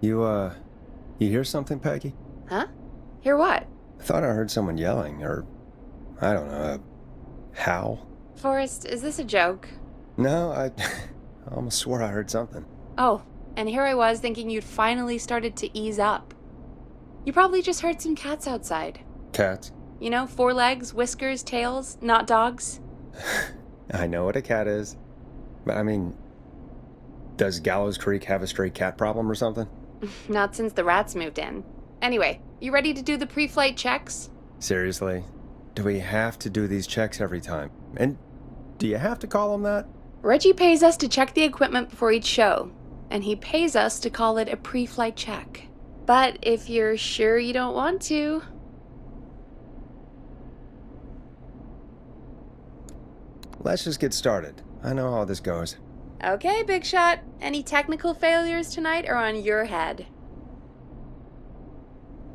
You hear something, Peggy? Huh? Hear what? I thought I heard someone yelling, or, I don't know, a howl. Forrest, is this a joke? No, I almost swore I heard something. Oh, and here I was thinking you'd finally started to ease up. You probably just heard some cats outside. Cats? You know, 4 legs, whiskers, tails, not dogs. I know what a cat is. But I mean, does Gallows Creek have a stray cat problem or something? Not since the rats moved in. Anyway, you ready to do the pre-flight checks? Seriously? Do we have to do these checks every time? And do you have to call them that? Reggie pays us to check the equipment before each show, and he pays us to call it a pre-flight check. But if you're sure you don't want to... Let's just get started. I know how this goes. Okay, Big Shot. Any technical failures tonight are on your head.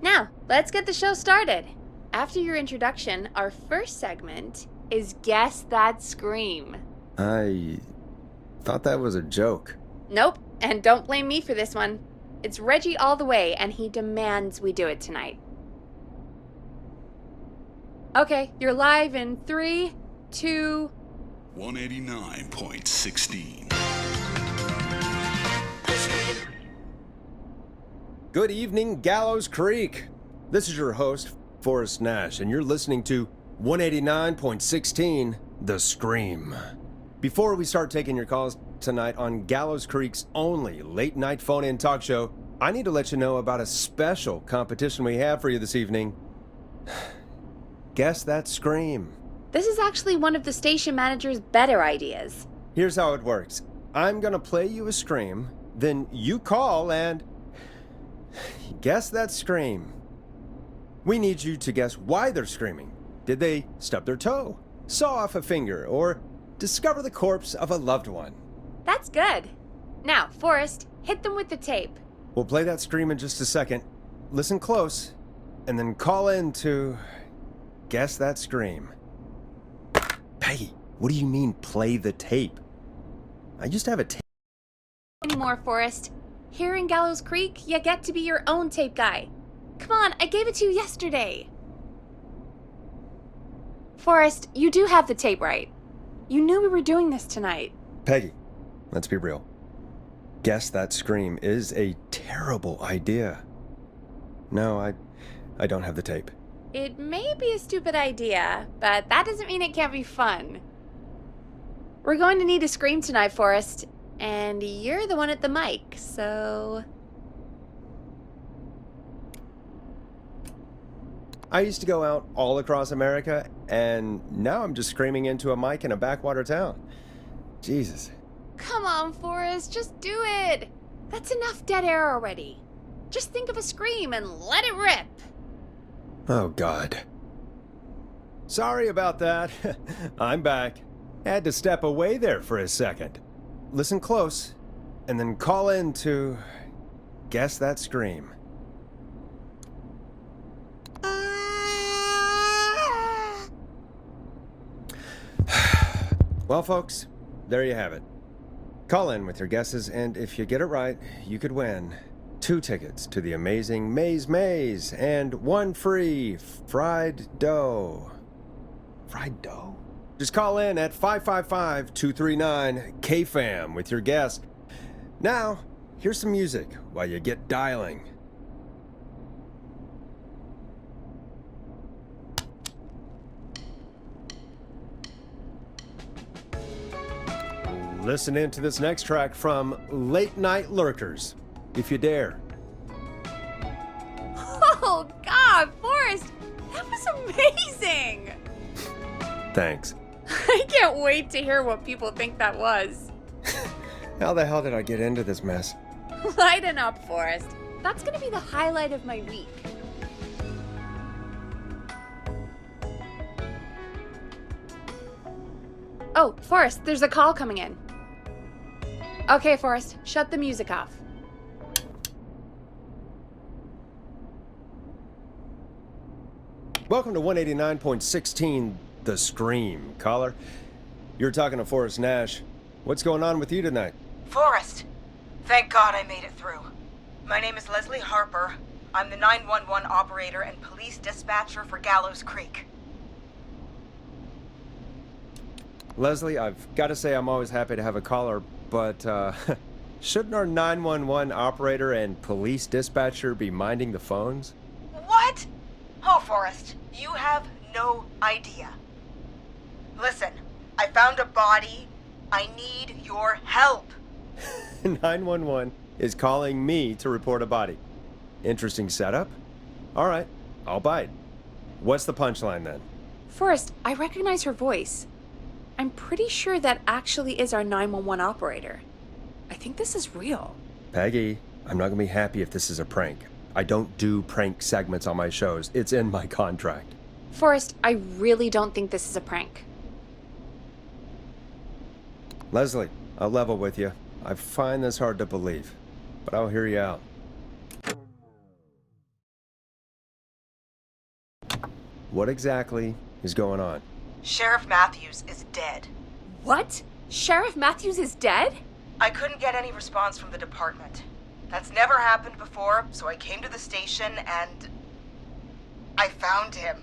Now, let's get the show started. After your introduction, our first segment is Guess That Scream. I thought that was a joke. Nope, and don't blame me for this one. It's Reggie all the way, and he demands we do it tonight. Okay, you're live in 3, 2... 189.16. Good evening, Gallows Creek. This is your host, Forrest Nash, and you're listening to 189.16, The Scream. Before we start taking your calls tonight on Gallows Creek's only late-night phone-in talk show, I need to let you know about a special competition we have for you this evening. Guess That Scream. This is actually one of the station manager's better ideas. Here's how it works. I'm gonna play you a scream, then you call and guess that scream. We need you to guess why they're screaming. Did they stub their toe, saw off a finger, or discover the corpse of a loved one? That's good. Now, Forrest, hit them with the tape. We'll play that scream in just a second. Listen close, and then call in to guess that scream. Peggy, what do you mean play the tape? I used to have a tape. Anymore, Forrest. Here in Gallows Creek, you get to be your own tape guy. Come on, I gave it to you yesterday. Forrest, you do have the tape right. You knew we were doing this tonight. Peggy, let's be real. Guess That Scream is a terrible idea. No, I don't have the tape. It may be a stupid idea, but that doesn't mean it can't be fun. We're going to need a scream tonight, Forrest, and you're the one at the mic, so... I used to go out all across America, and now I'm just screaming into a mic in a backwater town. Jesus. Come on, Forrest, just do it. That's enough dead air already. Just think of a scream and let it rip. Oh, God. Sorry about that. I'm back. Had to step away there for a second. Listen close, and then call in to guess that scream. Well, folks, there you have it. Call in with your guesses, and if you get it right, you could win 2 tickets to the amazing Maze and 1 free fried dough. Fried dough? Just call in at 555-239-KFAM with your guess. Now, here's some music while you get dialing. Listen in to this next track from Late Night Lurkers, if you dare. Oh, God, Forrest, that was amazing. Thanks. I can't wait to hear what people think that was. How the hell did I get into this mess? Lighten up, Forrest. That's going to be the highlight of my week. Oh, Forrest, there's a call coming in. Okay, Forrest, shut the music off. Welcome to 189.16, The Scream. Caller, you're talking to Forrest Nash. What's going on with you tonight? Forrest, thank God I made it through. My name is Leslie Harper. I'm the 911 operator and police dispatcher for Gallows Creek. Leslie, I've got to say I'm always happy to have a caller, but shouldn't our 911 operator and police dispatcher be minding the phones? What? Oh, Forrest, you have no idea. Listen, I found a body. I need your help. 911 is calling me to report a body. Interesting setup. All right, I'll bite. What's the punchline then? Forrest, I recognize her voice. I'm pretty sure that actually is our 911 operator. I think this is real. Peggy, I'm not gonna be happy if this is a prank. I don't do prank segments on my shows. It's in my contract. Forrest, I really don't think this is a prank. Leslie, I'll level with you. I find this hard to believe, but I'll hear you out. What exactly is going on? Sheriff Matthews is dead. What? Sheriff Matthews is dead? I couldn't get any response from the department. That's never happened before, so I came to the station and I found him.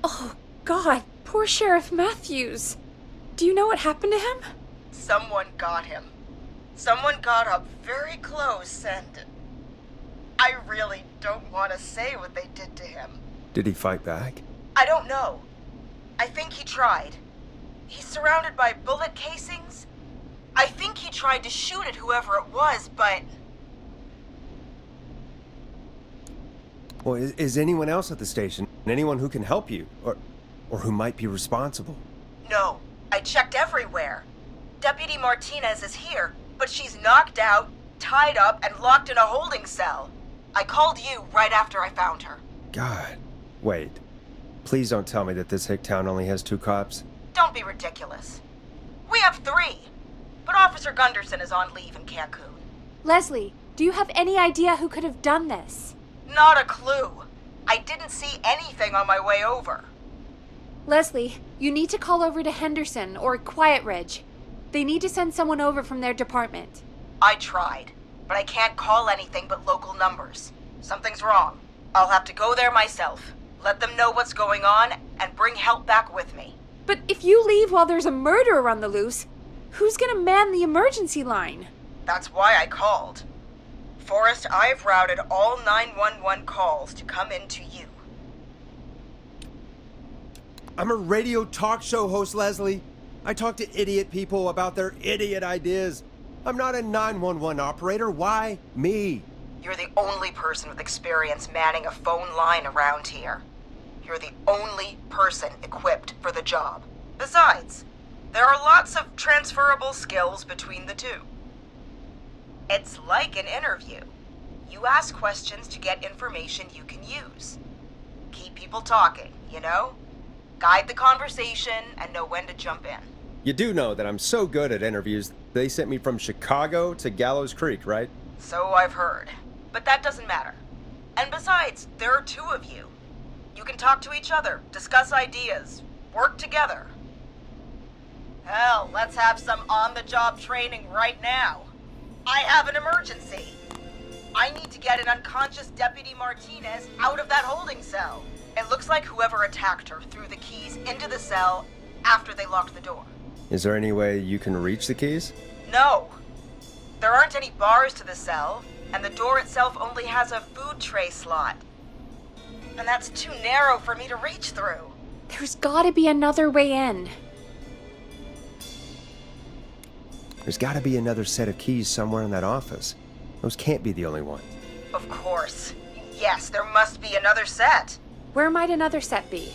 Oh, God, poor Sheriff Matthews. Do you know what happened to him? Someone got him. Someone got up very close and I really don't want to say what they did to him. Did he fight back? I don't know. I think he tried. He's surrounded by bullet casings. I think he tried to shoot at whoever it was, but... Well, is anyone else at the station? Anyone who can help you? Or who might be responsible? No. I checked everywhere. Deputy Martinez is here, but she's knocked out, tied up, and locked in a holding cell. I called you right after I found her. God. Wait. Please don't tell me that this hick town only has 2 cops. Don't be ridiculous. We have 3, but Officer Gunderson is on leave in Cancun. Leslie, do you have any idea who could have done this? Not a clue. I didn't see anything on my way over. Leslie, you need to call over to Henderson or Quiet Ridge. They need to send someone over from their department. I tried, but I can't call anything but local numbers. Something's wrong. I'll have to go there myself, let them know what's going on, and bring help back with me. But if you leave while there's a murderer on the loose, who's gonna man the emergency line? That's why I called. Forrest, I've routed all 911 calls to come in to you. I'm a radio talk show host, Leslie. I talk to idiot people about their idiot ideas. I'm not a 911 operator. Why me? You're the only person with experience manning a phone line around here. You're the only person equipped for the job. Besides, there are lots of transferable skills between the two. It's like an interview. You ask questions to get information you can use. Keep people talking, you know? Guide the conversation and know when to jump in. You do know that I'm so good at interviews, they sent me from Chicago to Gallows Creek, right? So I've heard. But that doesn't matter. And besides, there are 2 of you. You can talk to each other, discuss ideas, work together. Hell, let's have some on-the-job training right now. I have an emergency. I need to get an unconscious Deputy Martinez out of that holding cell. It looks like whoever attacked her threw the keys into the cell after they locked the door. Is there any way you can reach the keys? No. There aren't any bars to the cell, and the door itself only has a food tray slot. And that's too narrow for me to reach through. There's gotta be another way in. There's gotta be another set of keys somewhere in that office. Those can't be the only one. Of course. Yes, there must be another set. Where might another set be?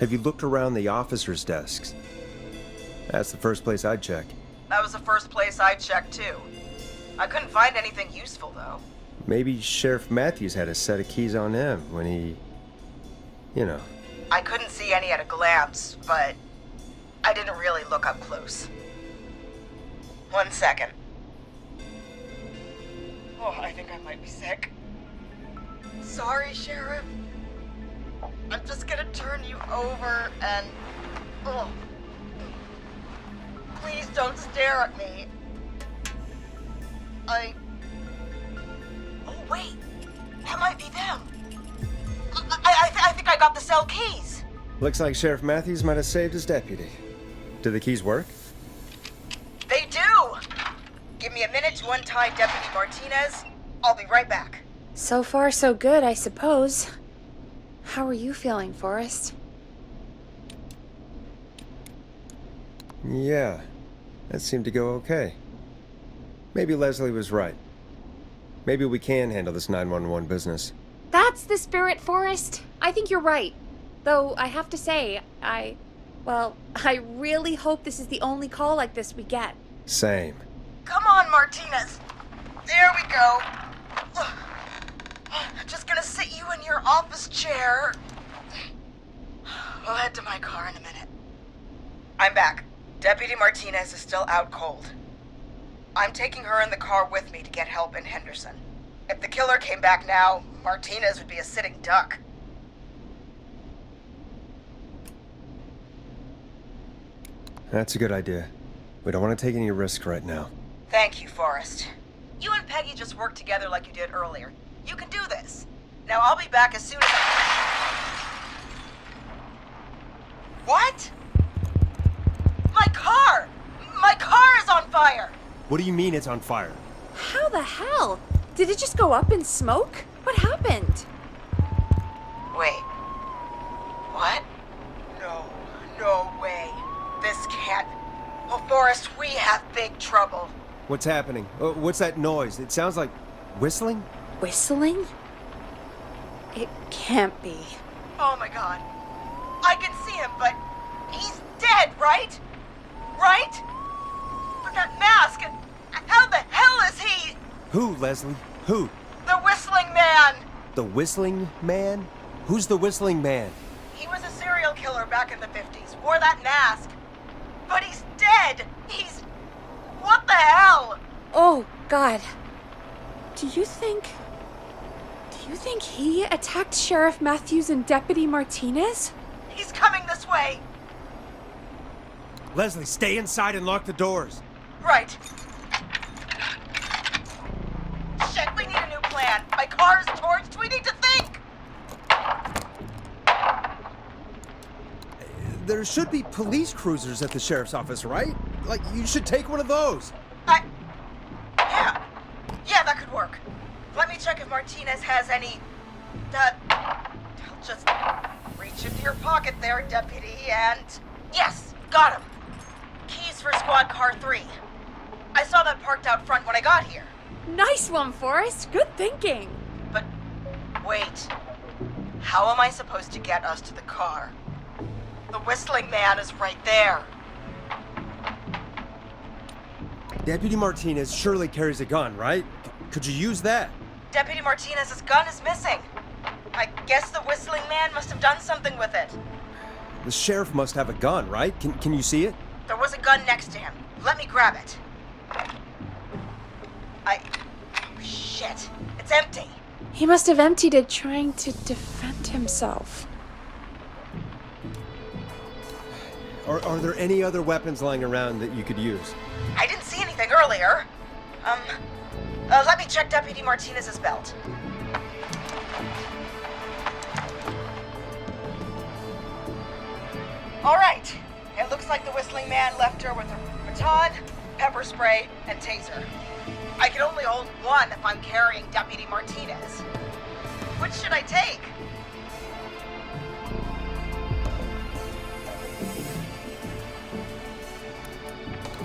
Have you looked around the officers' desks? That's the first place I'd check. That was the first place I checked, too. I couldn't find anything useful, though. Maybe Sheriff Matthews had a set of keys on him when he... you know. I couldn't see any at a glance, but I didn't really look up close. 1 second. Oh, I think I might be sick. Sorry, Sheriff. I'm just gonna turn you over and... Oh. Please don't stare at me. Oh, wait. That might be them. I think I got the cell keys. Looks like Sheriff Matthews might have saved his deputy. Do the keys work? They do! Give me a minute to untie Deputy Martinez. I'll be right back. So far, so good, I suppose. How are you feeling, Forrest? Yeah, that seemed to go okay. Maybe Leslie was right. Maybe we can handle this 911 business. That's the spirit, Forrest. I think you're right. Though, I have to say, I really hope this is the only call like this we get. Same. Come on, Martinez. There we go. Just gonna sit you in your office chair. We'll head to my car in a minute. I'm back. Deputy Martinez is still out cold. I'm taking her in the car with me to get help in Henderson. If the killer came back now, Martinez would be a sitting duck. That's a good idea. We don't want to take any risks right now. Thank you, Forrest. You and Peggy just worked together like you did earlier. You can do this. Now I'll be back as soon as What? My car! My car is on fire! What do you mean it's on fire? How the hell? Did it just go up in smoke? What happened? Wait. What? No way. This can't... Well, Forrest, we have big trouble. What's happening? What's that noise? It sounds like whistling? Whistling? It can't be. Oh my god. I can see him, but he's dead, right? Right? But that mask, how the hell is he? Who, Leslie? Who? The Whistling Man! The Whistling Man? Who's the Whistling Man? He was a serial killer back in the 50s, wore that mask. But he's dead! He's... What the hell? Oh, God. Do you think he attacked Sheriff Matthews and Deputy Martinez? He's coming this way! Leslie, stay inside and lock the doors. Right. Shit, we need a new plan. My car's torched. We need to think! There should be police cruisers at the sheriff's office, right? Like, you should take one of those. Yeah, that could work. Let me check if Martinez has any... I'll just reach into your pocket there, Deputy, and... Yes, got him. Keys for Squad Car 3. I saw that parked out front when I got here. Nice one, Forrest. Good thinking. But, wait. How am I supposed to get us to the car? The Whistling Man is right there. Deputy Martinez surely carries a gun, right? Could you use that? Deputy Martinez's gun is missing. I guess the Whistling Man must have done something with it. The sheriff must have a gun, right? Can you see it? There was a gun next to him. Let me grab it. Oh, shit. It's empty. He must have emptied it trying to defend himself. Are there any other weapons lying around that you could use? I didn't see anything earlier. Let me check Deputy Martinez's belt. All right. It looks like the Whistling Man left her with a baton, pepper spray, and taser. I can only hold one if I'm carrying Deputy Martinez. Which should I take?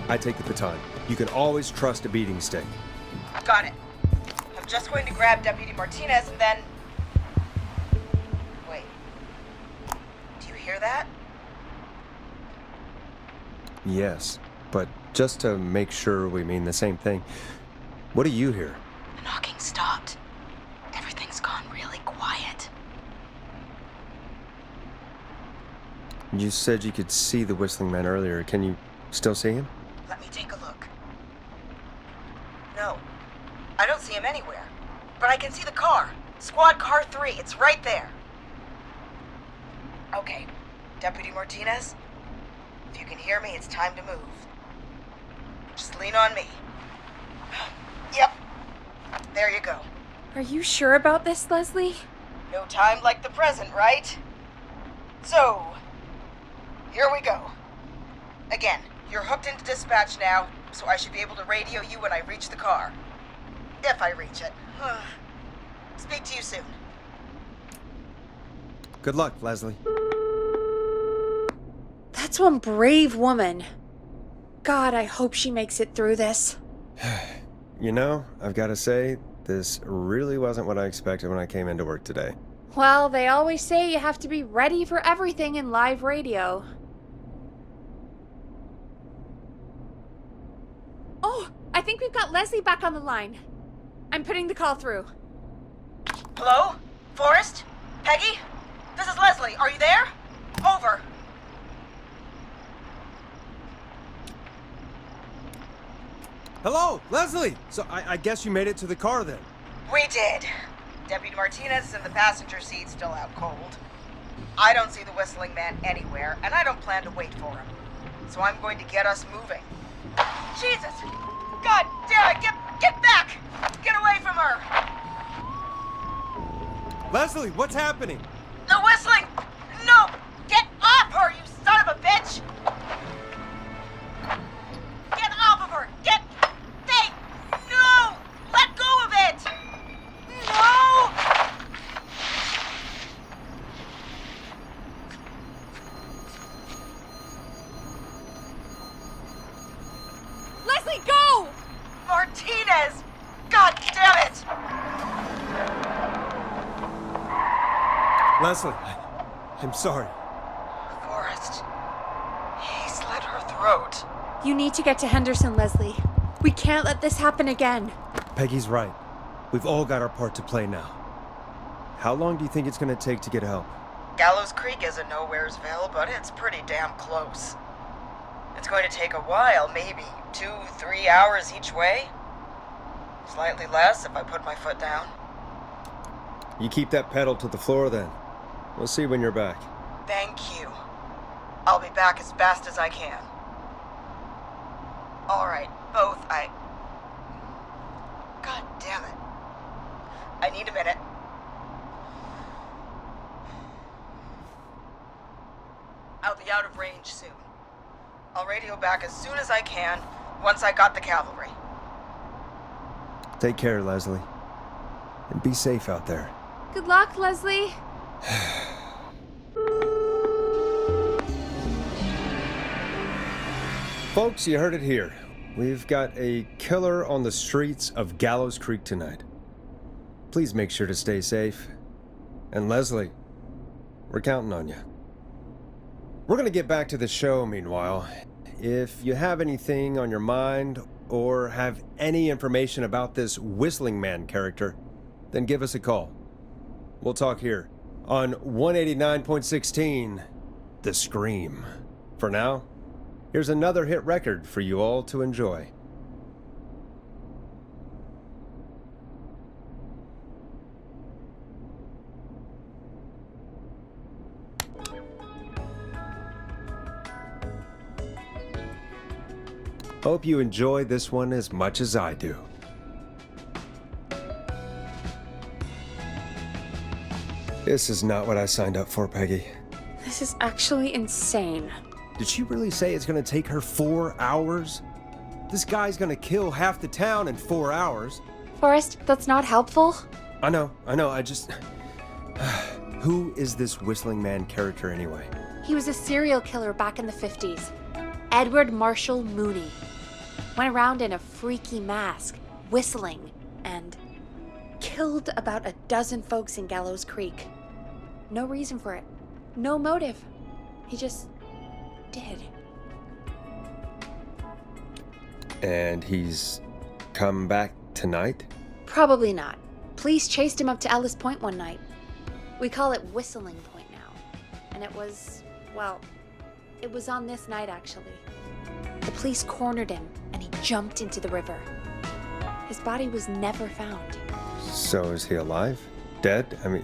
I take the baton. You can always trust a beating stick. Got it. I'm just going to grab Deputy Martinez and then... Wait. Do you hear that? Yes, but just to make sure we mean the same thing, what do you hear? The knocking stopped. Everything's gone really quiet. You said you could see the Whistling Man earlier. Can you still see him? Let me take a look. No, I don't see him anywhere. But I can see the car. Squad Car 3, it's right there. Okay, Deputy Martinez, if you can hear me, it's time to move. Just lean on me. Yep. There you go. Are you sure about this, Leslie? No time like the present, right? So, here we go. Again, you're hooked into dispatch now, so I should be able to radio you when I reach the car. If I reach it. Speak to you soon. Good luck, Leslie. That's one brave woman. God, I hope she makes it through this. You know, I've got to say, this really wasn't what I expected when I came into work today. Well, they always say you have to be ready for everything in live radio. Oh, I think we've got Leslie back on the line. I'm putting the call through. Hello? Forrest? Peggy? This is Leslie. Are you there? Over. Hello, Leslie! So I guess you made it to the car then. We did. Deputy Martinez is in the passenger seat, still out cold. I don't see the whistling man anywhere, and I don't plan to wait for him. So I'm going to get us moving. Jesus! God damn it! Get back! Get away from her! Leslie, what's happening? The whistling! No! Get off her, you son of a bitch! Get off of her! Get... Hey! No! Let go of it! No! Leslie, go! Martinez! God damn it! Leslie, I'm sorry. Forrest. He slit her throat. You need to get to Henderson, Leslie. We can't let this happen again. Peggy's right. We've all got our part to play now. How long do you think it's going to take to get help? Gallows Creek isn't Nowheresville, but it's pretty damn close. It's going to take a while, maybe 2-3 hours each way. Slightly less if I put my foot down. You keep that pedal to the floor then. We'll see when you're back. Thank you. I'll be back as fast as I can. All right, both. God damn it. I need a minute. I'll be out of range soon. I'll radio back as soon as I can, once I got the cavalry. Take care, Leslie. And be safe out there. Good luck, Leslie. Folks, you heard it here. We've got a killer on the streets of Gallows Creek tonight. Please make sure to stay safe. And Leslie, we're counting on you. We're going to get back to the show meanwhile. If you have anything on your mind or have any information about this Whistling Man character, then give us a call. We'll talk here on 189.16, The Scream. For now, here's another hit record for you all to enjoy. Hope you enjoy this one as much as I do. This is not what I signed up for, Peggy. This is actually insane. Did she really say it's gonna take her 4 hours? This guy's gonna kill half the town in 4 hours. Forrest, that's not helpful. I know, I just... Who is this Whistling Man character anyway? He was a serial killer back in the 50s. Edward Marshall Mooney. Went around in a freaky mask, whistling, and killed about a dozen folks in Gallows Creek. No reason for it. No motive. He just did. And he's come back tonight? Probably not. Police chased him up to Ellis Point one night. We call it Whistling Point now. And it was, well, it was on this night actually. The police cornered him and he jumped into the river. His body was never found. So is he alive? Dead? I mean,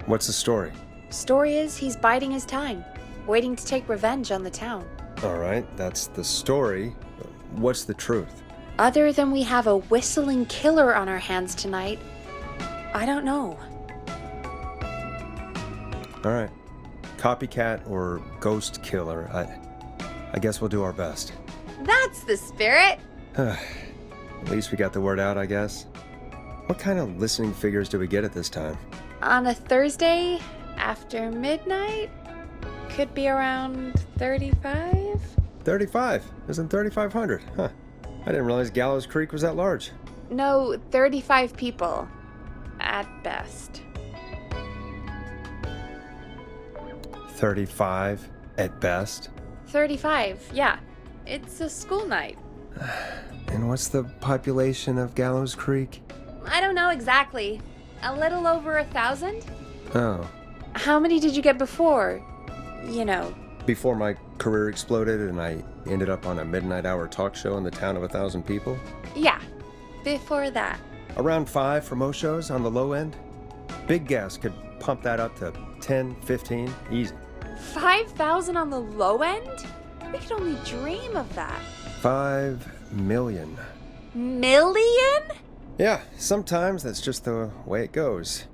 what's the story? Story is he's biding his time, waiting to take revenge on the town. All right, that's the story. what's the truth? Other than we have a whistling killer on our hands tonight, I don't know. All right. Copycat or ghost killer. I guess we'll do our best. That's the spirit! At least we got the word out, I guess. What kind of listening figures do we get at this time? On a Thursday after midnight? Could be around 35? 35. Isn't 3,500? Huh. I didn't realize Gallows Creek was that large. No, 35 people. At best. 35 at best. 35, yeah. It's a school night. And what's the population of Gallows Creek? I don't know exactly. A little over 1,000? Oh. How many did you get before? You know. Before my career exploded and I ended up on a midnight hour talk show in the town of 1,000 people? Yeah, before that. Around 5 for most shows on the low end. Big gas could pump that up to 10, 15, easy. 5,000 on the low end? We could only dream of that. 5 million. Million? Yeah, sometimes that's just the way it goes.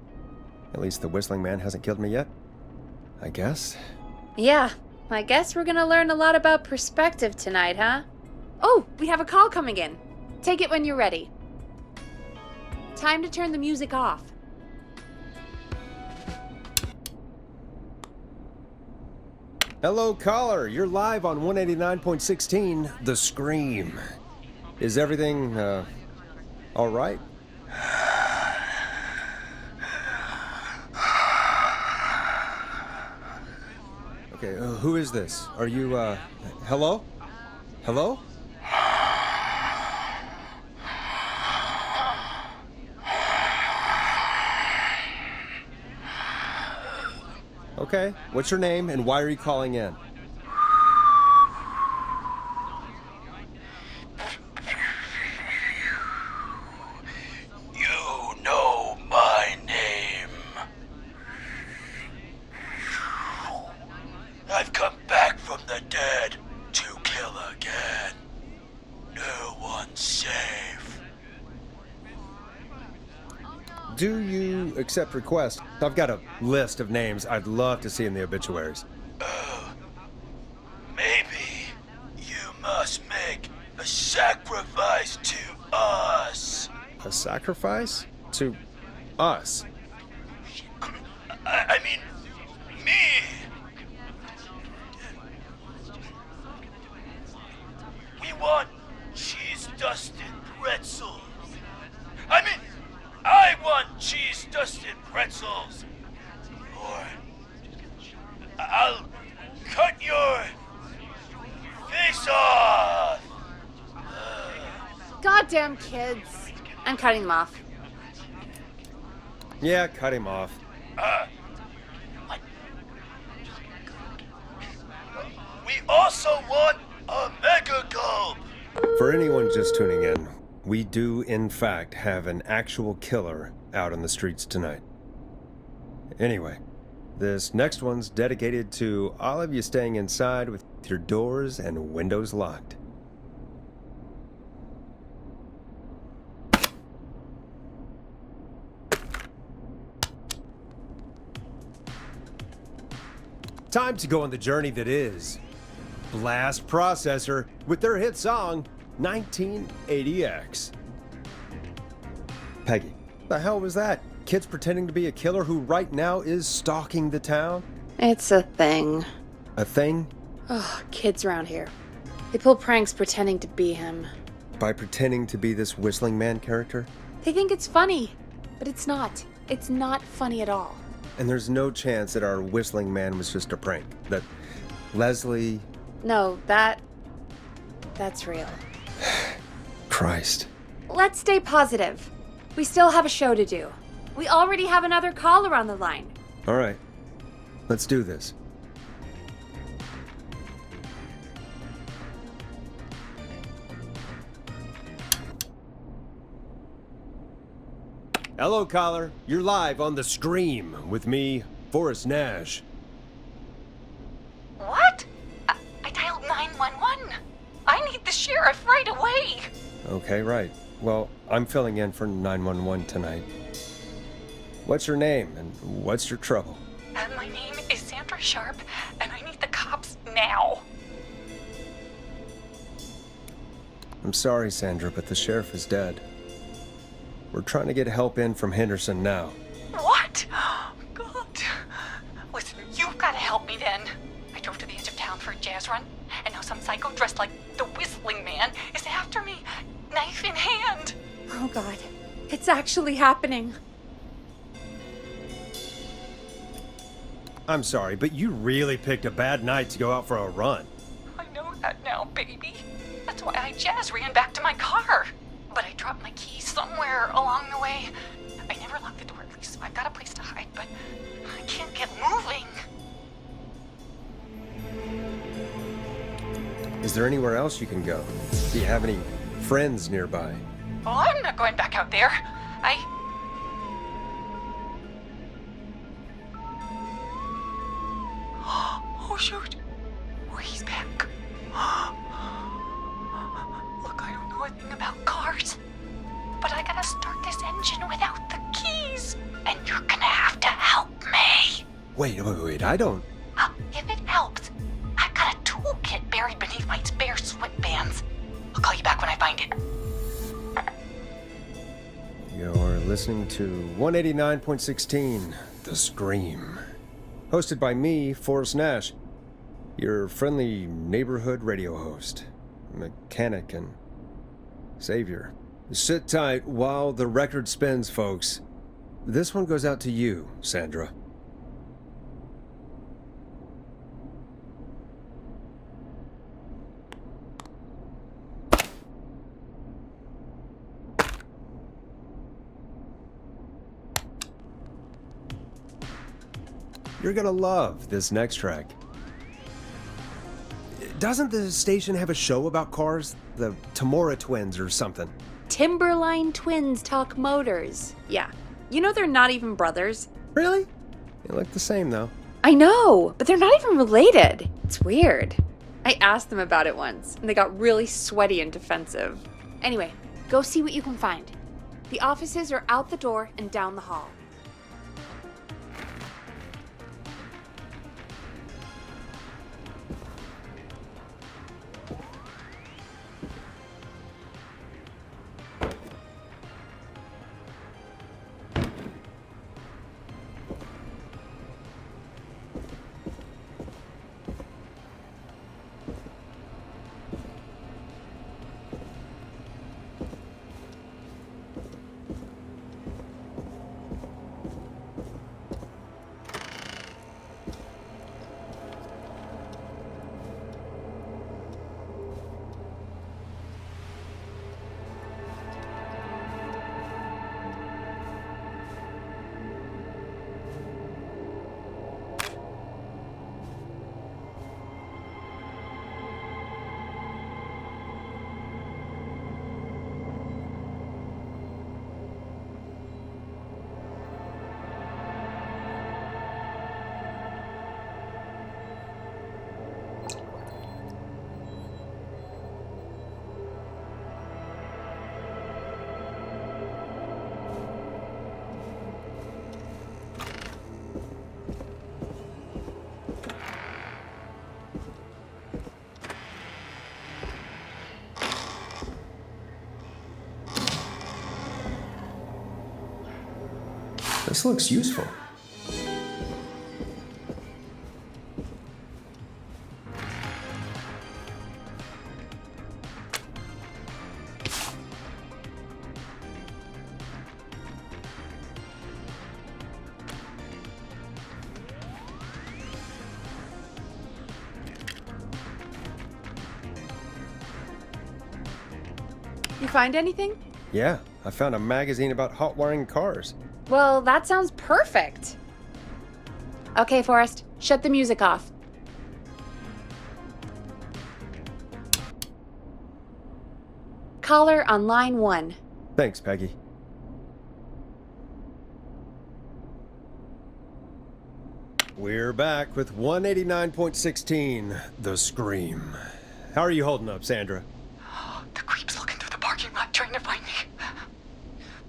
At least the Whistling Man hasn't killed me yet. I guess. Yeah, I guess we're gonna learn a lot about perspective tonight, huh? Oh, we have a call coming in. Take it when you're ready. Time to turn the music off. Hello, caller. You're live on 189.16, The Scream. Is everything, all right? Okay, who is this? Are you, hello? Hello? Okay, what's your name and why are you calling in? You know my name. I've come back from the dead to kill again. No one's safe. Do you accept requests? I've got a list of names I'd love to see in the obituaries. Maybe you must make a sacrifice to us. A sacrifice? To us? I mean, me. We want cheese-dusted pretzels. I mean, I want cheese-dusted pretzels. Or I'll cut your face off. Goddamn kids. I'm cutting them off. Yeah, cut him off. What? We also want a mega gulp. For anyone just tuning in, we do, in fact, have an actual killer out on the streets tonight. Anyway, this next one's dedicated to all of you staying inside with your doors and windows locked. Time to go on the journey that is Blast Processor with their hit song 1980X. Peggy, the hell was that? Kids pretending to be a killer who right now is stalking the town? It's a thing. A thing? Oh, kids around here. They pull pranks pretending to be him. By pretending to be this Whistling Man character? They think it's funny, but it's not. It's not funny at all. And there's no chance that our Whistling Man was just a prank. That Leslie... No, that's real. Christ. Let's stay positive. We still have a show to do. We already have another caller on the line. All right. Let's do this. Hello, caller. You're live on The Scream with me, Forrest Nash. What? I dialed 911. I need the sheriff right away. Okay, right. Well, I'm filling in for 911 tonight. What's your name and what's your trouble? My name is Sandra Sharp, and I need the cops now. I'm sorry, Sandra, but the sheriff is dead. We're trying to get help in from Henderson now. What? God. Listen, you've got to help me then. I drove to the edge of town for a jazz run, and now some psycho dressed like the Whistling Man is after me, knife in hand. Oh God, it's actually happening. I'm sorry, but you really picked a bad night to go out for a run. I know that now, baby. That's why I jazz ran back to my car. But I dropped my keys somewhere along the way. I never locked the door, at least, so I've got a place to hide, but I can't get moving. Is there anywhere else you can go? Do you have any friends nearby? Oh, I'm not going back out there. Oh, shoot. Oh, he's back. Look, I don't know a thing about cars, but I gotta start this engine without the keys. And you're gonna have to help me. Wait, I don't... If it helps, I've got a toolkit buried beneath my spare sweatbands. I'll call you back when I find it. You're listening to 189.16, The Scream. Hosted by me, Forrest Nash, your friendly neighborhood radio host, mechanic and savior. Sit tight while the record spins, folks. This one goes out to you, Sandra. You're gonna love this next track. Doesn't the station have a show about cars? The Tamora twins or something? Timberline twins talk motors. Yeah. You know they're not even brothers. Really? They look the same, though. I know, but they're not even related. It's weird. I asked them about it once, and they got really sweaty and defensive. Anyway, go see what you can find. The offices are out the door and down the hall. This looks useful. You find anything? Yeah, I found a magazine about hot wiring cars. Well, that sounds perfect. Okay, Forrest, shut the music off. Caller on line 1. Thanks, Peggy. We're back with 189.16, The Scream. How are you holding up, Sandra? The creep's looking through the parking lot trying to find me.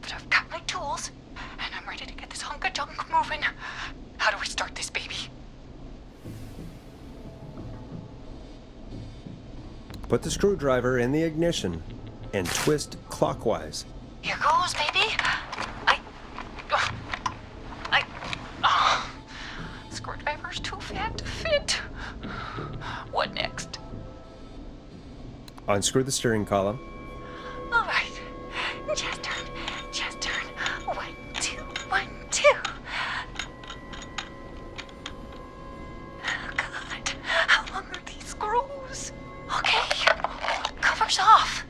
But I've got my tools, and I'm ready to get this hunk of junk moving. How do we start this baby? Put the screwdriver in the ignition and twist clockwise. Here goes, baby. Screwdriver's too fat to fit. What next? Unscrew the steering column. All right. Just turn. Just turn. 1, 2, 1, 2. Oh, God. How long are these screws? Okay. Cover's off.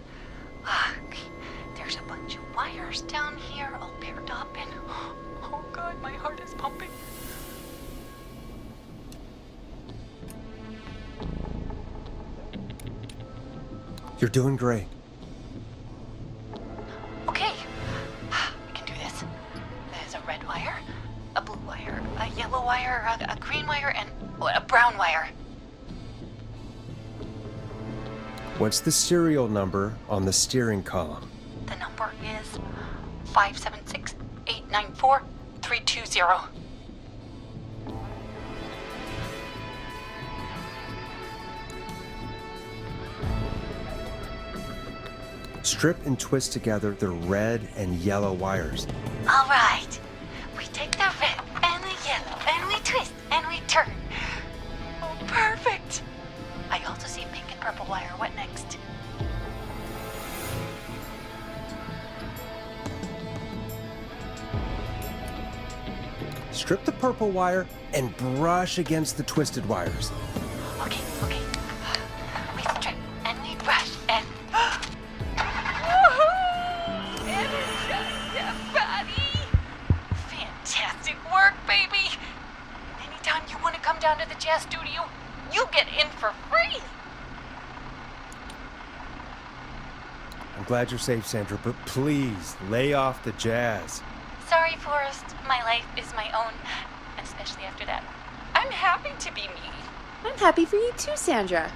Okay. There's a bunch of wires down here all paired up and... Oh, God, my heart is pumping. You're doing great. Okay, we can do this. There's a red wire, a blue wire, a yellow wire, a green wire, and a brown wire. What's the serial number on the steering column? The number is 576-894-320. Strip and twist together the red and yellow wires. All right. We take the red and the yellow, and we twist, and we turn. Oh, perfect. I also see pink and purple wire. What next? Strip the purple wire and brush against the twisted wires. Okay. We strip, and we brush, and... Energize that body! Fantastic work, baby! Anytime you want to come down to the jazz studio, you get in for free! I'm glad you're safe, Sandra, but please lay off the jazz. Sorry, Forrest. My life is my own, especially after that. I'm happy to be me. I'm happy for you too, Sandra.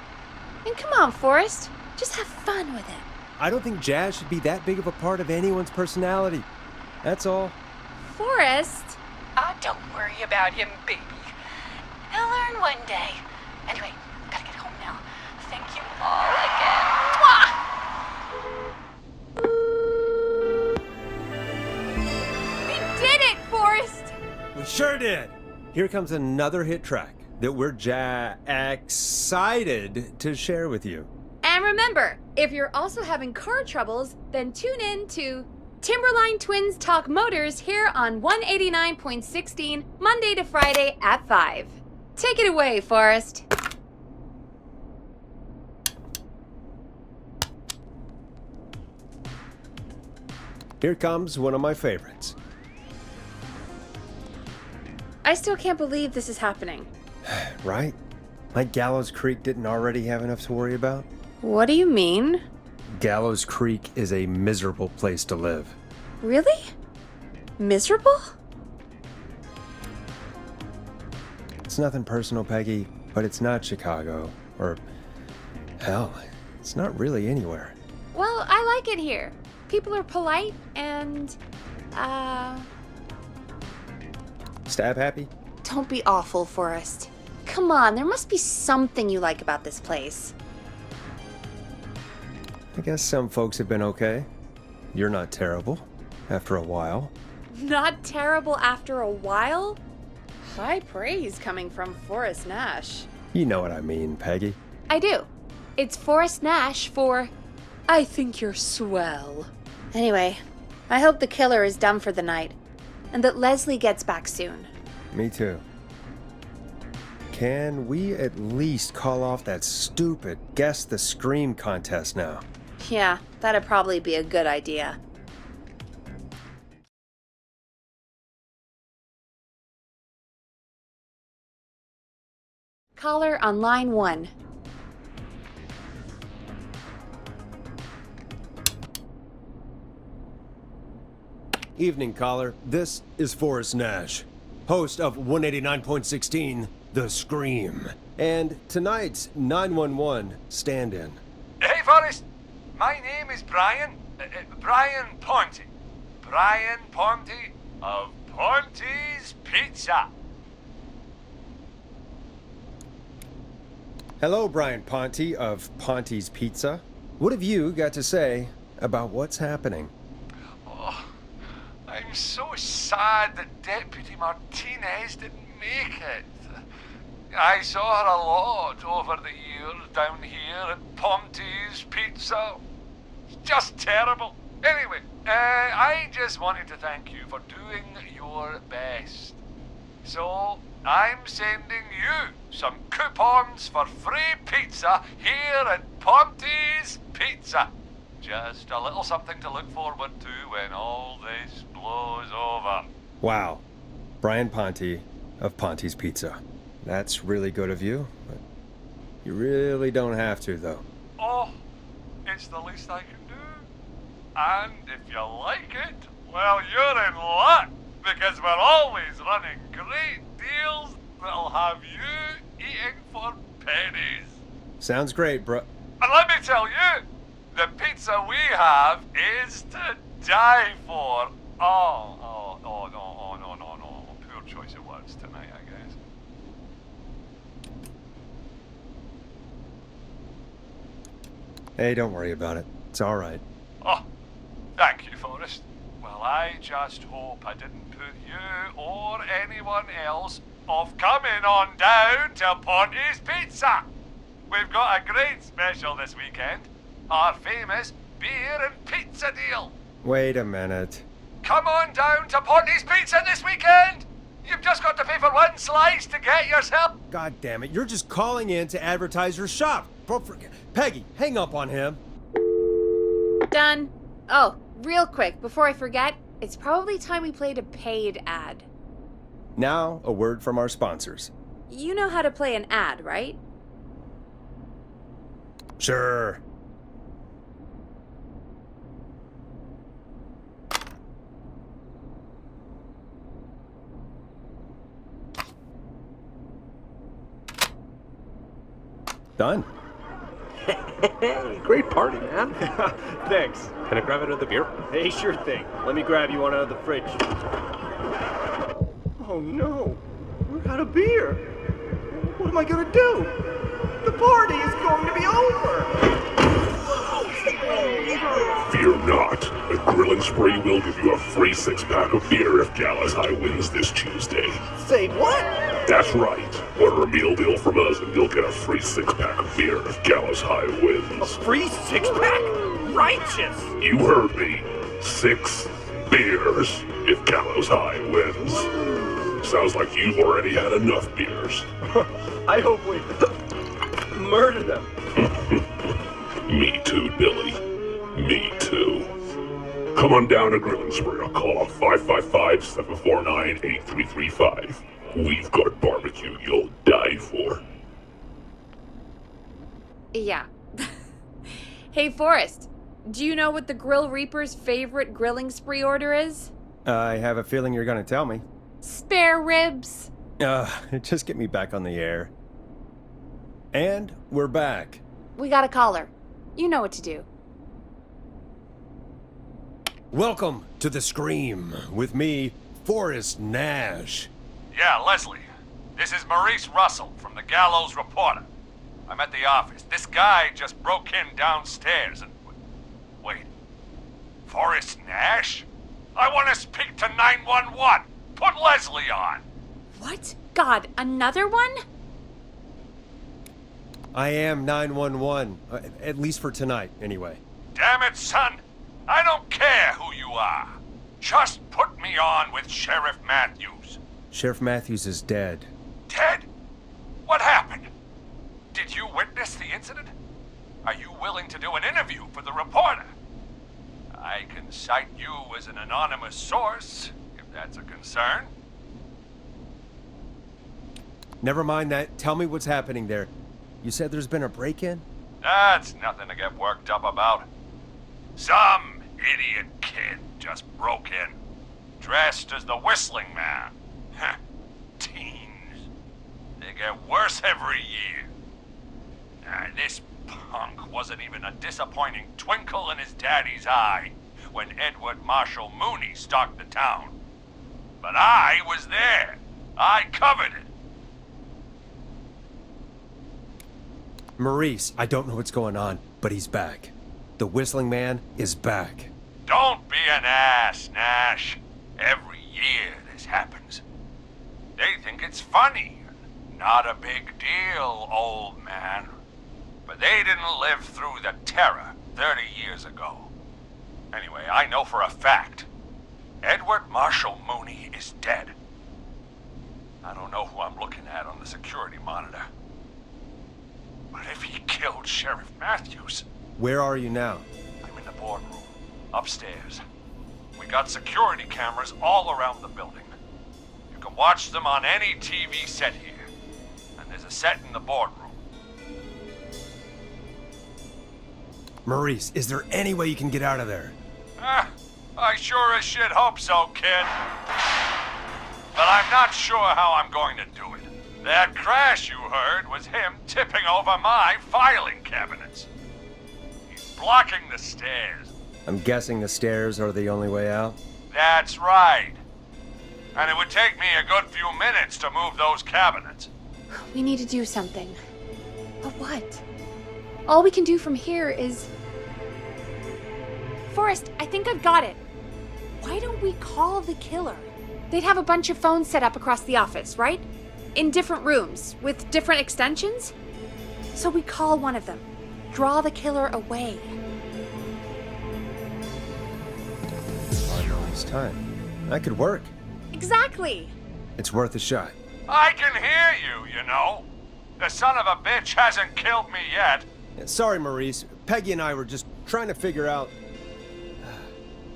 And come on, Forrest. Just have fun with it. I don't think jazz should be that big of a part of anyone's personality. That's all. Forrest? Don't worry about him, baby. He'll learn one day. Anyway, gotta get home now. Thank you all again. Mwah! We did it, Forrest! We sure did. Here comes another hit track that we're excited to share with you. And remember, if you're also having car troubles, then tune in to Timberline Twins Talk Motors here on 189.16, Monday to Friday at 5. Take it away, Forrest. Here comes one of my favorites. I still can't believe this is happening. Right? Like Gallows Creek didn't already have enough to worry about? What do you mean? Gallows Creek is a miserable place to live. Really? Miserable? It's nothing personal, Peggy, but it's not Chicago. Or, hell, it's not really anywhere. Well, I like it here. People are polite and, Stab happy? don't be awful, Forrest. Come on, there must be something you like about this place. I guess some folks have been okay. You're not terrible, after a while. Not terrible after a while? High praise coming from Forrest Nash. You know what I mean, Peggy. I do. It's Forrest Nash for I think you're swell. Anyway, I hope the killer is done for the night, and that Leslie gets back soon. Me too. Can we at least call off that stupid Guess the Scream contest now? Yeah, that'd probably be a good idea. Caller on line 1. Evening, caller. This is Forrest Nash, host of 189.16, The Scream. and tonight's 911 stand-in. Hey, Forrest. My name is Brian. Brian Ponte. Brian Ponte of Ponte's Pizza. Hello, Brian Ponte of Ponte's Pizza. What have you got to say about what's happening? Oh, I'm so sad that Deputy Martinez didn't make it. I saw her a lot over the years down here at Ponte's Pizza. It's just terrible. Anyway, I just wanted to thank you for doing your best. So, I'm sending you some coupons for free pizza here at Ponte's Pizza. Just a little something to look forward to when all this blows over. Wow. Brian Ponte of Ponte's Pizza. That's really good of you, but you really don't have to, though. Oh, it's the least I can do. And if you like it, well, you're in luck, because we're always running great deals that'll have you eating for pennies. Sounds great, bro. And let me tell you, the pizza we have is to die for. No. Poor choice of words tonight, I guess. Hey, don't worry about it. It's all right. Oh, thank you, Forrest. Well, I just hope I didn't put you or anyone else off coming on down to Ponte's Pizza. We've got a great special this weekend. Our famous beer and pizza deal. Wait a minute. Come on down to Ponte's Pizza this weekend. You've just got to pay for one slice to get yourself. God damn it, you're just calling in to advertise your shop. Peggy, hang up on him. Done. Oh, real quick, before I forget, it's probably time we played a paid ad. Now, a word from our sponsors. You know how to play an ad, right? Sure. Done. Great party, man. Thanks. Can I grab another beer? Hey, sure thing. Let me grab you one out of the fridge. Oh no, we're out of beer. What am I gonna do? The party is going to be over. Fear not. The Grilling Spree will give you a free 6-pack of beer if Gallows High wins this Tuesday. Say what? That's right. Order a meal deal from us and you'll get a free 6-pack of beer if Gallows High wins. Free 6-pack? Righteous! You heard me. 6 beers if Gallows High wins. Sounds like you've already had enough beers. I hope we murder them. Me too, Billy. Me too. Come on down to Grilling Spree or call 555-749-8335. We've got barbecue you'll die for. Yeah. Hey, Forrest, do you know what the Grill Reaper's favorite grilling spree order is? I have a feeling you're going to tell me. Spare ribs. Just get me back on the air. And we're back. We got a caller. You know what to do. Welcome to The Scream with me, Forrest Nash. Yeah, Leslie. This is Maurice Russell from the Gallows Reporter. I'm at the office. This guy just broke in downstairs and... Wait. Forrest Nash? I want to speak to 911. Put Leslie on. What? God, another one? I am 911, at least for tonight, anyway. Damn it, son. I don't care who you are. Just put me on with Sheriff Matthews. Sheriff Matthews is dead. Ted? What happened? Did you witness the incident? Are you willing to do an interview for the reporter? I can cite you as an anonymous source, if that's a concern. Never mind that. Tell me what's happening there. You said there's been a break-in? That's nothing to get worked up about. Some idiot kid just broke in, dressed as the Whistling Man. Teens. They get worse every year. This punk wasn't even a disappointing twinkle in his daddy's eye when Edward Marshall Mooney stalked the town. But I was there. I covered it. Maurice, I don't know what's going on, but he's back. The Whistling Man is back. Don't be an ass, Nash. Every year this happens. They think it's funny. Not a big deal, old man. But they didn't live through the terror 30 years ago. Anyway, I know for a fact, Edward Marshall Mooney is dead. I don't know who I'm looking at on the security monitor. But if he killed Sheriff Matthews... Where are you now? I'm in the boardroom, upstairs. We got security cameras all around the building. You can watch them on any TV set here. And there's a set in the boardroom. Maurice, is there any way you can get out of there? I sure as shit hope so, kid. But I'm not sure how I'm going to do it. That crash you heard was him tipping over my filing cabinets. He's blocking the stairs. I'm guessing the stairs are the only way out? That's right. And it would take me a good few minutes to move those cabinets. We need to do something. But what? All we can do from here is... Forrest, I think I've got it. Why don't we call the killer? They'd have a bunch of phones set up across the office, right? In different rooms, with different extensions? So we call one of them. Draw the killer away. Why waste time? That could work. Exactly! It's worth a shot. I can hear you, you know. The son of a bitch hasn't killed me yet. Sorry, Maurice. Peggy and I were just trying to figure out...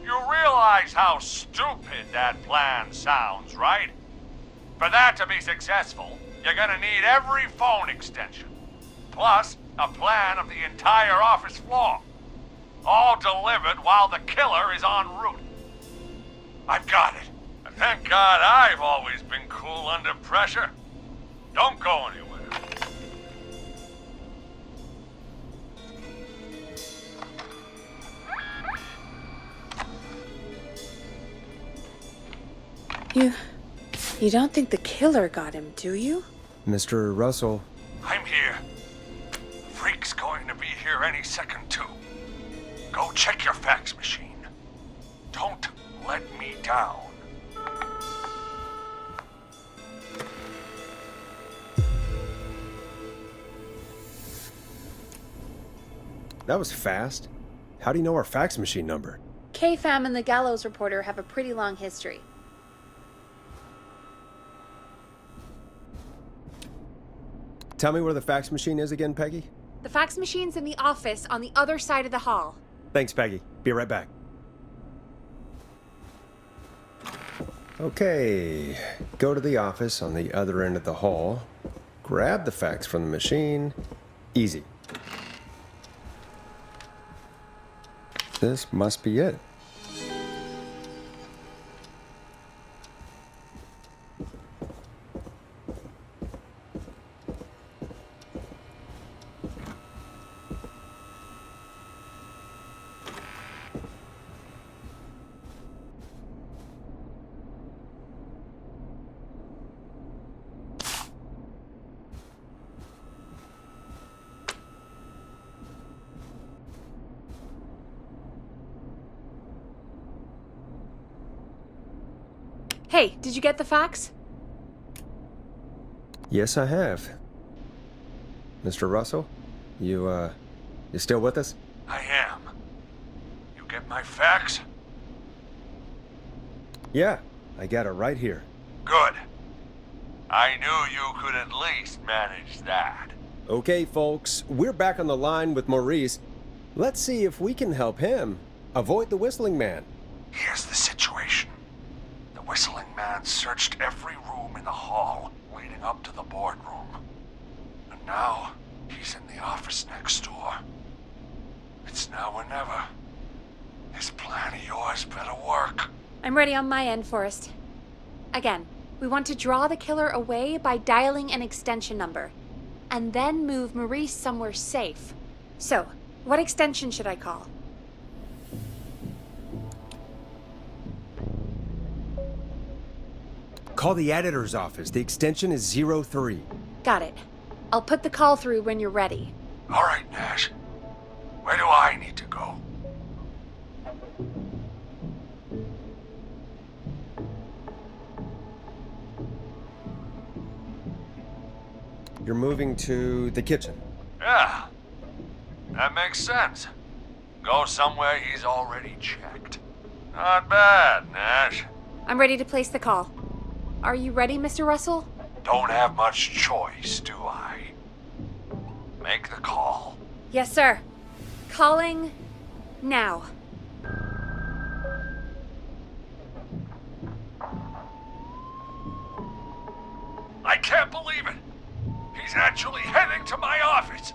You realize how stupid that plan sounds, right? For that to be successful, you're gonna need every phone extension. Plus, a plan of the entire office floor. All delivered while the killer is en route. I've got it. And thank God I've always been cool under pressure. Don't go anywhere. You don't think the killer got him, do you? Mr. Russell. I'm here. Freak's going to be here any second, too. Go check your fax machine. Don't let me down. That was fast. How do you know our fax machine number? K-Fam and the Gallows Reporter have a pretty long history. Tell me where the fax machine is again, Peggy? The fax machine's in the office on the other side of the hall. Thanks, Peggy. Be right back. Okay, go to the office on the other end of the hall. Grab the fax from the machine. Easy. This must be it. Hey, did you get the fax? Yes, I have. Mr. Russell, you still with us? I am. You get my fax? Yeah, I got it right here. Good. I knew you could at least manage that. Okay, folks, we're back on the line with Maurice. Let's see if we can help him avoid the Whistling Man. Here's the situation. The Whistling Man searched every room in the hall leading up to the boardroom. And now, he's in the office next door. It's now or never. This plan of yours better work. I'm ready on my end, Forrest. Again, We want to draw the killer away by dialing an extension number, and then move Maurice somewhere safe. So, what extension should I call? Call the editor's office. The extension is 03. Got it. I'll put the call through when you're ready. All right, Nash. Where do I need to go? You're moving to the kitchen. Yeah, that makes sense. Go somewhere he's already checked. Not bad, Nash. I'm ready to place the call. Are you ready, Mr. Russell? Don't have much choice, do I? Make the call. Yes, sir. Calling now. I can't believe it. He's actually heading to my office.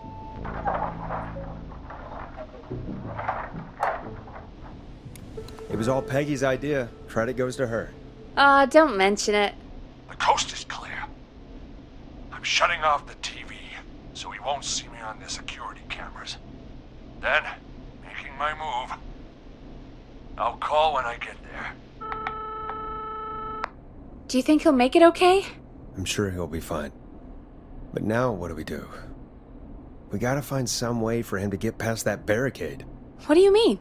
It was all Peggy's idea. Credit goes to her. Don't mention it. The coast is clear. I'm shutting off the TV so he won't see me on the security cameras. Then, making my move. I'll call when I get there. Do you think he'll make it okay? I'm sure he'll be fine. But now what do? We gotta find some way for him to get past that barricade. What do you mean?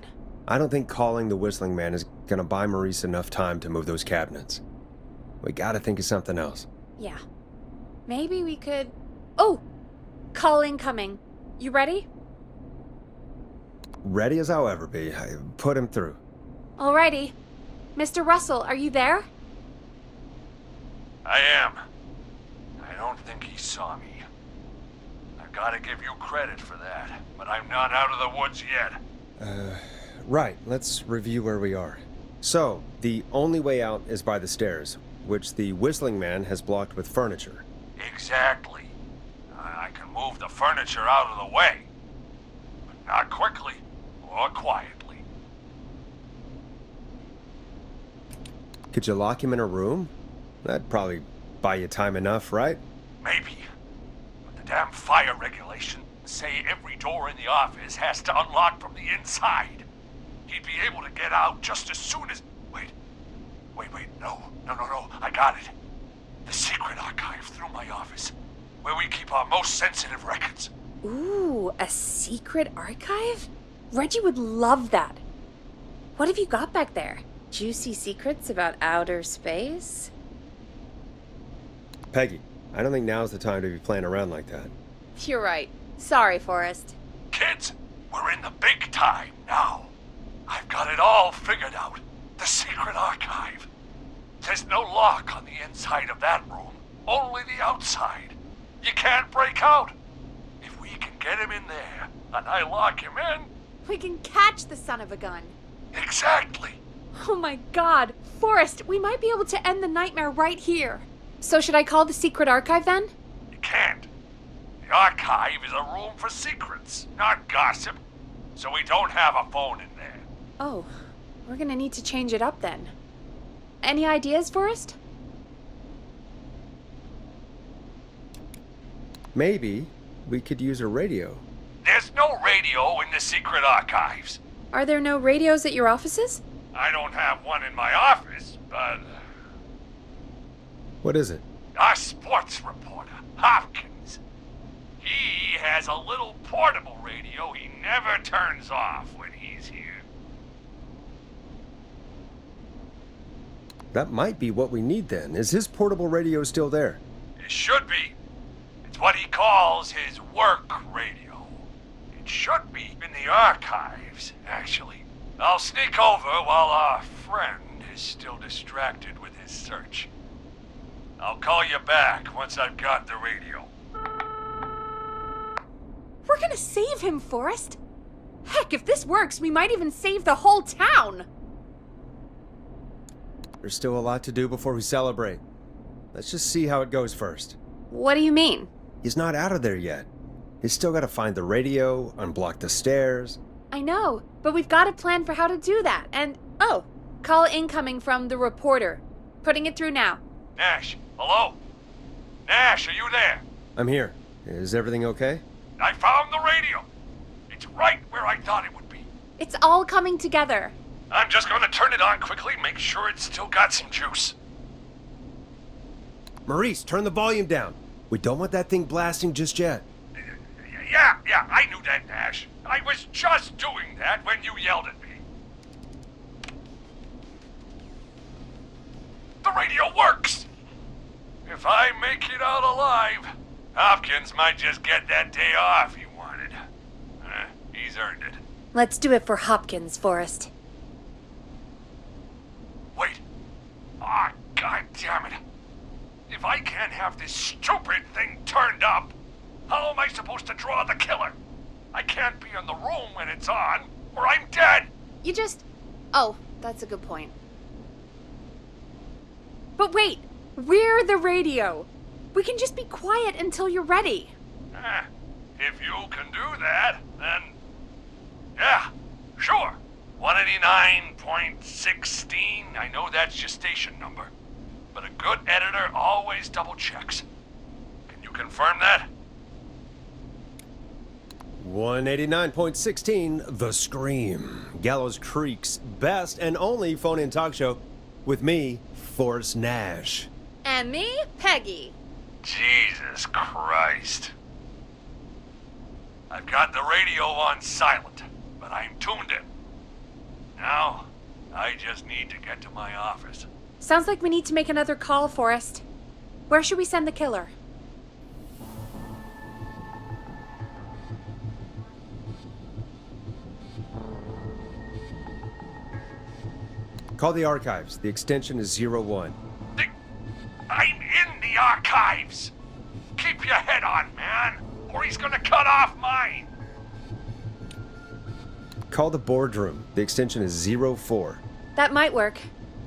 I don't think calling the Whistling Man is gonna buy Maurice enough time to move those cabinets. We gotta think of something else. Yeah. Maybe we could... Oh! Call incoming. You ready? Ready as I'll ever be. I put him through. Alrighty. Mr. Russell, are you there? I am. I don't think he saw me. I gotta give you credit for that, but I'm not out of the woods yet. Right, let's review where we are. So, the only way out is by the stairs, which the Whistling Man has blocked with furniture. Exactly. I can move the furniture out of the way, but not quickly or quietly. Could you lock him in a room? That'd probably buy you time enough, right? Maybe. But the damn fire regulations say every door in the office has to unlock from the inside. He'd be able to get out just as soon as... Wait, no, I got it. The secret archive through my office, where we keep our most sensitive records. Ooh, a secret archive? Reggie would love that. What have you got back there? Juicy secrets about outer space? Peggy, I don't think now's the time to be playing around like that. You're right. Sorry, Forrest. Kids, we're in the big time now. I've got it all figured out. The secret archive. There's no lock on the inside of that room, only the outside. You can't break out. If we can get him in there, and I lock him in... We can catch the son of a gun. Exactly. Oh my god. Forrest, we might be able to end the nightmare right here. So should I call the secret archive then? You can't. The archive is a room for secrets, not gossip. So we don't have a phone in there. Oh, we're gonna need to change it up then. Any ideas, Forrest? Maybe we could use a radio. There's no radio in the secret archives. Are there no radios at your offices? I don't have one in my office, but... What is it? Our sports reporter, Hopkins. He has a little portable radio he never turns off when he's here. That might be what we need then. Is his portable radio still there? It should be. It's what he calls his work radio. It should be in the archives, actually. I'll sneak over while our friend is still distracted with his search. I'll call you back once I've got the radio. We're gonna save him, Forrest. Heck, if this works, we might even save the whole town. There's still a lot to do before we celebrate. Let's just see how it goes first. What do you mean? He's not out of there yet. He's still got to find the radio, unblock the stairs. I know, but we've got a plan for how to do that. And, oh, call incoming from the reporter. Putting it through now. Nash, hello? Nash, are you there? I'm here. Is everything okay? I found the radio. It's right where I thought it would be. It's all coming together. I'm just gonna turn it on quickly, make sure it's still got some juice. Maurice, turn the volume down. We don't want that thing blasting just yet. Yeah, I knew that, Nash. I was just doing that when you yelled at me. The radio works! If I make it out alive, Hopkins might just get that day off he wanted. He's earned it. Let's do it for Hopkins, Forrest. Wait. Ah, God damn it. If I can't have this stupid thing turned up, how am I supposed to draw the killer? I can't be in the room when it's on, or I'm dead! You just... Oh, that's a good point. But wait! We're the radio! We can just be quiet until you're ready. If you can do that, then... Yeah, sure. 189.16, I know that's your station number. But a good editor always double checks. Can you confirm that? 189.16, The Scream. Gallows Creek's best and only phone-in talk show. With me, Forrest Nash. And me, Peggy. Jesus Christ. I've got the radio on silent, but I'm tuned in. Now, I just need to get to my office. Sounds like we need to make another call, Forrest. Where should we send the killer? Call the archives. The extension is 01. I'm in the archives. Keep your head on, man, or he's gonna cut off mine. Call the boardroom. The extension is 04. That might work.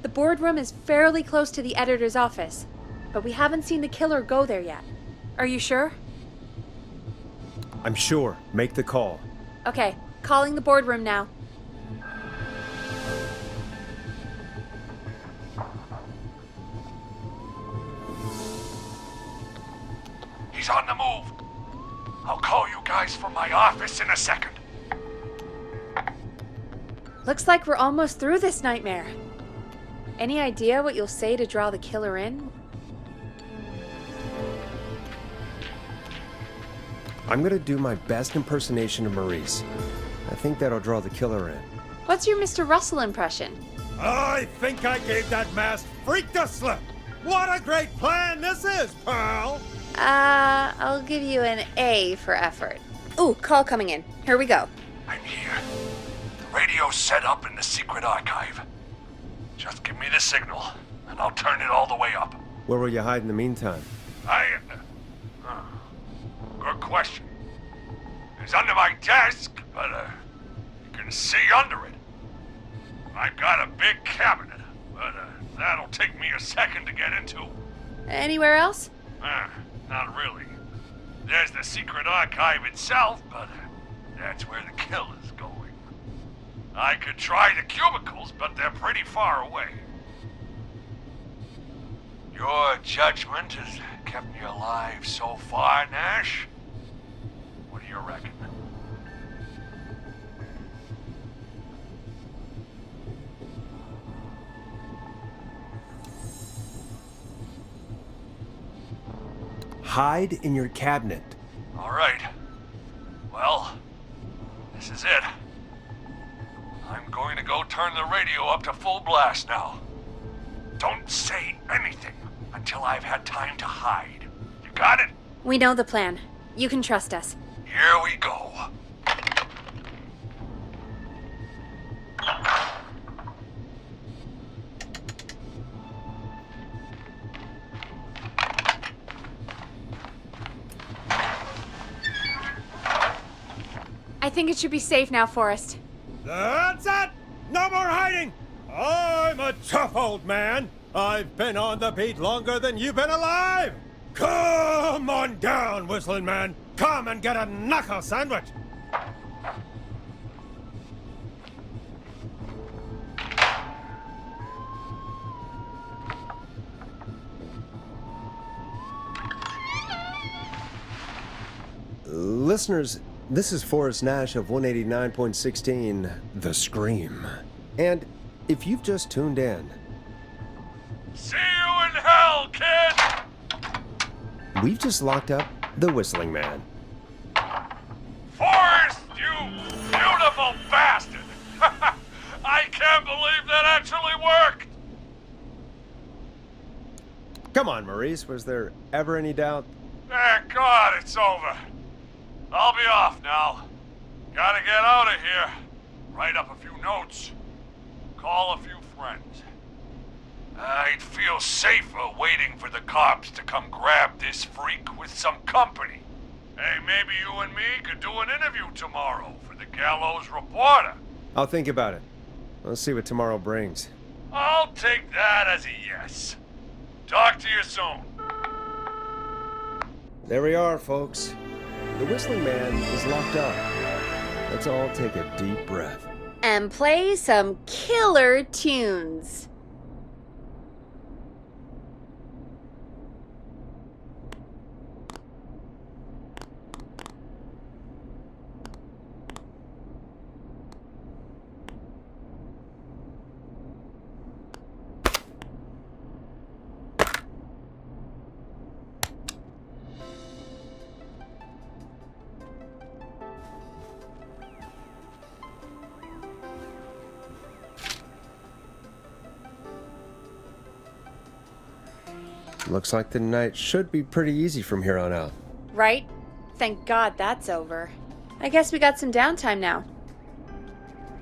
The boardroom is fairly close to the editor's office, but we haven't seen the killer go there yet. Are you sure? I'm sure. Make the call. Okay, calling the boardroom now. He's on the move. I'll call you guys from my office in a second. Looks like we're almost through this nightmare. Any idea what you'll say to draw the killer in? I'm gonna do my best impersonation of Maurice. I think that'll draw the killer in. What's your Mr. Russell impression? I think I gave that masked freak the slip. What a great plan this is, pal! I'll give you an A for effort. Ooh, call coming in. Here we go. I'm here. The radio's set up in the secret archive. Just give me the signal, and I'll turn it all the way up. Where will you hide in the meantime? Good question. It's under my desk, but, you can see under it. I've got a big cabinet, but, that'll take me a second to get into. Anywhere else? Not really. There's the secret archive itself, but that's where the killer's going. I could try the cubicles, but they're pretty far away. Your judgment has kept me alive so far, Nash. What do you reckon? Hide in your cabinet. All right. Well, this is it. I'm going to go turn the radio up to full blast now. Don't say anything until I've had time to hide. You got it? We know the plan. You can trust us. Here we go. I think it should be safe now, Forrest. That's it! No more hiding! I'm a tough old man. I've been on the beat longer than you've been alive! Come on down, Whistling Man! Come and get a knuckle sandwich! Listeners, this is Forrest Nash of 189.16, The Scream. And if you've just tuned in, See you in hell, kid! we've just locked up the Whistling Man. Forrest, you beautiful bastard! I can't believe that actually worked! Come on, Maurice, was there ever any doubt? Thank God it's over. I'll be off now. Gotta get out of here. Write up a few notes. Call a few friends. I'd feel safer waiting for the cops to come grab this freak with some company. Hey, maybe you and me could do an interview tomorrow for the Gallows Reporter. I'll think about it. Let's see what tomorrow brings. I'll take that as a yes. Talk to you soon. There we are, folks. The Whistling Man is locked up. Let's all take a deep breath. And play some killer tunes. Looks like the night should be pretty easy from here on out. Right? Thank God that's over. I guess we got some downtime now.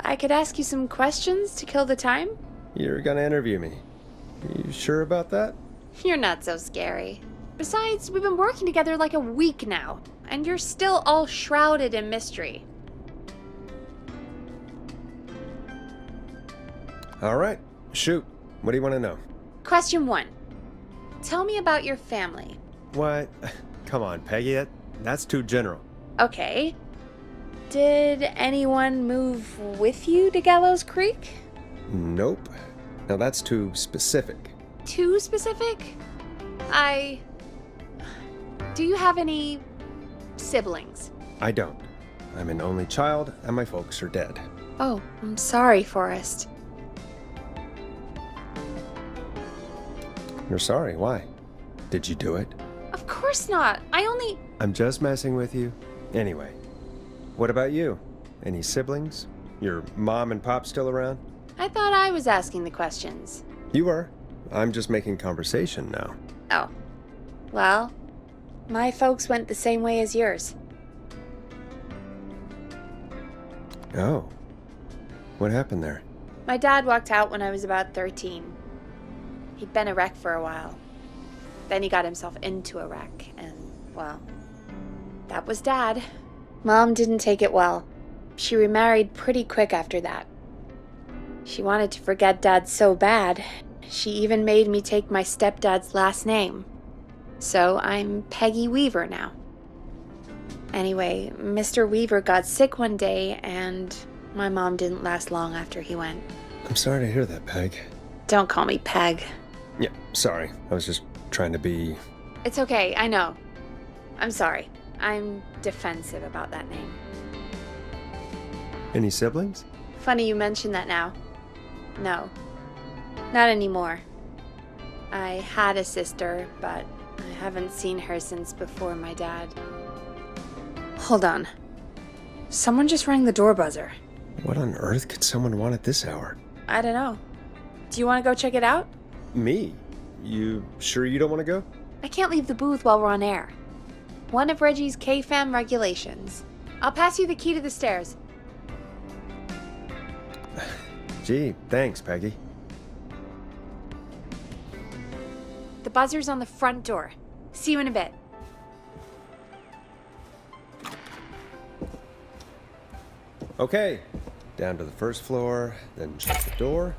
I could ask you some questions to kill the time? You're gonna interview me. You sure about that? You're not so scary. Besides, we've been working together like a week now, and you're still all shrouded in mystery. All right, shoot. What do you want to know? Question 1. Tell me about your family. What? Come on, Peggy. That's too general. Okay. Did anyone move with you to Gallows Creek? Nope. Now that's too specific. Too specific? Do you have any siblings? I don't. I'm an only child, and my folks are dead. Oh, I'm sorry, Forrest. You're sorry. Why? Did you do it? Of course not. I'm just messing with you. Anyway, what about you? Any siblings? Your mom and pop still around? I thought I was asking the questions. You were. I'm just making conversation now. Oh. Well, my folks went the same way as yours. Oh. What happened there? My dad walked out when I was about 13. He'd been a wreck for a while. Then he got himself into a wreck, and, well, that was Dad. Mom didn't take it well. She remarried pretty quick after that. She wanted to forget Dad so bad, she even made me take my stepdad's last name. So I'm Peggy Weaver now. Anyway, Mr. Weaver got sick one day, and my mom didn't last long after he went. I'm sorry to hear that, Peg. Don't call me Peg. Yeah, sorry. I was just trying to be... It's okay, I know. I'm sorry. I'm defensive about that name. Any siblings? Funny you mention that now. No. Not anymore. I had a sister, but I haven't seen her since before my dad. Hold on. Someone just rang the door buzzer. What on earth could someone want at this hour? I don't know. Do you want to go check it out? Me? You sure you don't want to go? I can't leave the booth while we're on air. One of Reggie's KFAM regulations. I'll pass you the key to the stairs. Gee, thanks, Peggy. The buzzer's on the front door. See you in a bit. Okay, down to the first floor, then shut the door.